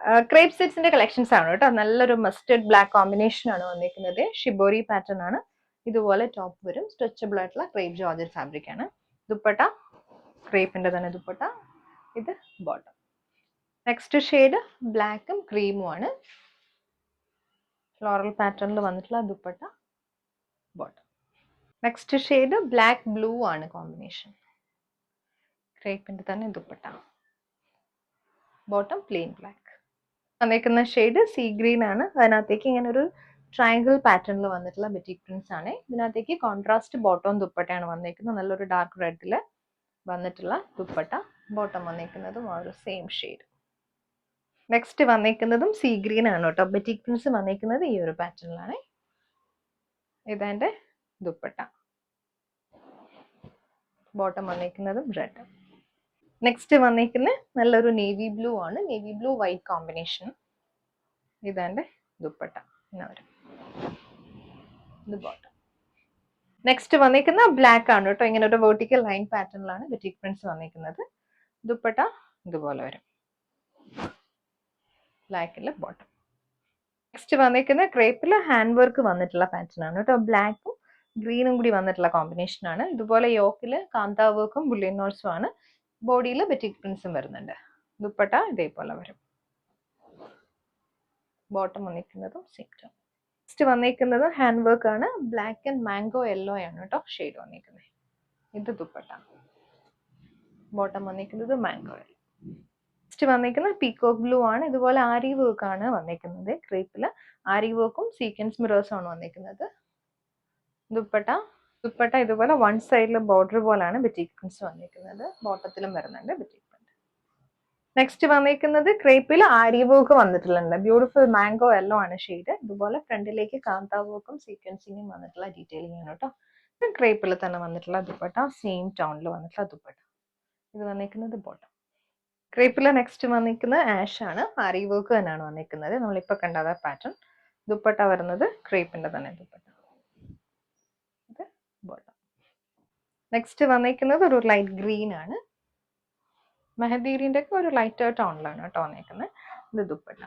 Crepe സെറ്റ്സിന്റെ collections ആണ് കേട്ടോ. നല്ലൊരു മസ്റ്റർഡ് ബ്ലാക്ക് കോമ്പിനേഷൻ ആണ് വന്നിരിക്കുന്നത്. ഷിബോറി പാറ്റേൺ ആണ്. ഇതുപോലെ ടോപ്പ് വരും. സ്ട്രെച്ചബിൾ ആയിട്ടുള്ള ക്രേപ്പ് ജോർജറ്റ് ഫാബ്രിക് ആണ്. ദുപ്പട്ട ക്രേപ്പിന്റെ തന്നെ ദുപ്പട്ട. ഇത് ബോട്ടം. നെക്സ്റ്റ് ഷെയ്ഡ് ബ്ലാക്കും ക്രീമും ആണ്. ഫ്ലോറൽ പാറ്റേണിൽ വന്നിട്ടുള്ള dupatta bottom. Next shade black blue ആണ് കോമ്പിനേഷൻ. ക്രേപ്പിന്റെ തന്നെ ദുപ്പട്ട. Bottom plain black. വന്നേക്കുന്ന ഷെയ്ഡ് സീ ഗ്രീൻ ആണ്. അതിനകത്തേക്ക് ഇങ്ങനെ ഒരു ട്രയാങ്കിൾ പാറ്റേണിൽ വന്നിട്ടുള്ള ബെറ്റിക് പ്രിന്റ്സ് ആണ്. ഇതിനകത്തേക്ക് കോൺട്രാസ്റ്റ് ബോട്ടം ദുപ്പട്ടയാണ് വന്നേക്കുന്നത്. നല്ലൊരു ഡാർക്ക് റെഡിൽ വന്നിട്ടുള്ള ദുപ്പട്ട. ബോട്ടം വന്നേക്കുന്നതും ആ ഒരു സെയിം ഷെയ്ഡ്. നെക്സ്റ്റ് വന്നേക്കുന്നതും സീ ഗ്രീൻ ആണ് കേട്ടോ. ബെറ്റിക് പ്രിന്റ്സ് വന്നേക്കുന്നത് ഈ ഒരു പാറ്റേണിലാണ്. ഇതെന്റെ ദുപ്പട്ട. ബോട്ടം വന്നേക്കുന്നതും റെഡ്. നെക്സ്റ്റ് വന്നേക്കുന്ന നല്ലൊരു നേവി ബ്ലൂ ആണ്. Navy blue white combination. ഇതെന്റെ ദുപ്പട്ട. ഇത് ബോട്ടം. നെക്സ്റ്റ് വന്നേക്കുന്ന ബ്ലാക്ക് ആണ് കേട്ടോ. ഇങ്ങനെ ഒരു വെർട്ടിക്കൽ ലൈൻ പാറ്റേണിലാണ് ബെറ്റിക് പ്രിന്റ്സ് വന്നേക്കുന്നത്. ദുപ്പട്ട ഇതുപോലെ വരും. ബ്ലാക്കിലെ ബോട്ടം. നെക്സ്റ്റ് വന്നേക്കുന്ന ക്രേപ്പില് ഹാൻഡ് വർക്ക് വന്നിട്ടുള്ള പാറ്റേൺ ആണ് കേട്ടോ. ബ്ലാക്കും ഗ്രീനും കൂടി വന്നിട്ടുള്ള കോമ്പിനേഷൻ ആണ്. ഇതുപോലെ യോക്കില് കാന്താ വർക്കും ബുള്ളിയൻ നോട്ട്സും ആണ്. ബോഡിയിൽ ബെറ്റിക് പ്രിന്റ്സും വരുന്നുണ്ട്. ദുപ്പട്ട ഇതേപോലെ വരും. ബോട്ടം വന്നിരിക്കുന്നതും സെയിം ടോൺ. നെക്സ്റ്റ് വന്നിരിക്കുന്നത് ഹാൻഡ് വർക്ക് ആണ്. ബ്ലാക്ക് ആൻഡ് മാംഗോ യെല്ലോ ആണ് കേട്ടോ ഷെയ്ഡ് വന്നിരിക്കുന്നത്. ഇത് ദുപ്പട്ട. ബോട്ടം വന്നിരിക്കുന്നത് മാംഗോ യെല്ലോ. നെക്സ്റ്റ് വന്നിരിക്കുന്നത് പീകോക്ക് ബ്ലൂ ആണ്. ഇതുപോലെ ആരി വർക്ക് ആണ് വന്നിരിക്കുന്നത്. ക്രേപ്പില് ആരി വർക്കും സീക്വൻസ് മിറേഴ്സും ആണ് വന്നിരിക്കുന്നത്. ദുപ്പട്ട ഇതുപോലെ വൺ സൈഡിൽ ബോർഡർ പോലാണ് ബെറ്റിക് പ്രിന്റ്സ് വന്നിരിക്കുന്നത്. ബോട്ടത്തിലും വരുന്നുണ്ട് ബെറ്റിക് പ്രിന്റ്. നെക്സ്റ്റ് വന്നിരിക്കുന്നത് ക്രേപ്പിൽ ആരി വർക്ക് വന്നിട്ടുള്ളത്. ബ്യൂട്ടിഫുൾ മാംഗോ യെല്ലോ ആണ് ഷെയ്ഡ്. ഇതുപോലെ ഫ്രണ്ടിലേക്ക് കാന്താ വർക്കും സീക്വൻസിങ്ങും വന്നിട്ടുള്ള ഡീറ്റെയിലിംഗ് ആണ് കേട്ടോ. ക്രേപ്പിൽ തന്നെ വന്നിട്ടുള്ള ദുപ്പട്ട. സെയിം ടോണിൽ വന്നിട്ടുള്ള ദുപ്പട്ട. ഇത് വന്നിരിക്കുന്നത് ബോട്ടം. ക്രേപ്പിൽ നെക്സ്റ്റ് വന്നിരിക്കുന്നത് ആഷ് ആണ്. ആരി വർക്ക് തന്നെയാണ് വന്നിരിക്കുന്നത്. നമ്മളിപ്പോൾ കണ്ടത് പാറ്റേൺ. ദുപ്പട്ട വരുന്നത് ക്രേപ്പിന്റെ തന്നെ ദുപ്പട്ട. ഇത് ബോട്ടം. നെക്സ്റ്റ് വന്നിരിക്കുന്നത് ഒരു ലൈറ്റ് ഗ്രീൻ ആണ്. മെഹദീരിന്റെ ഒക്കെ ഒരു ലൈറ്റ് ടോണിലാണ് കേട്ടോ വന്നിരിക്കുന്നത്. ഇത് ദുപ്പട്ട.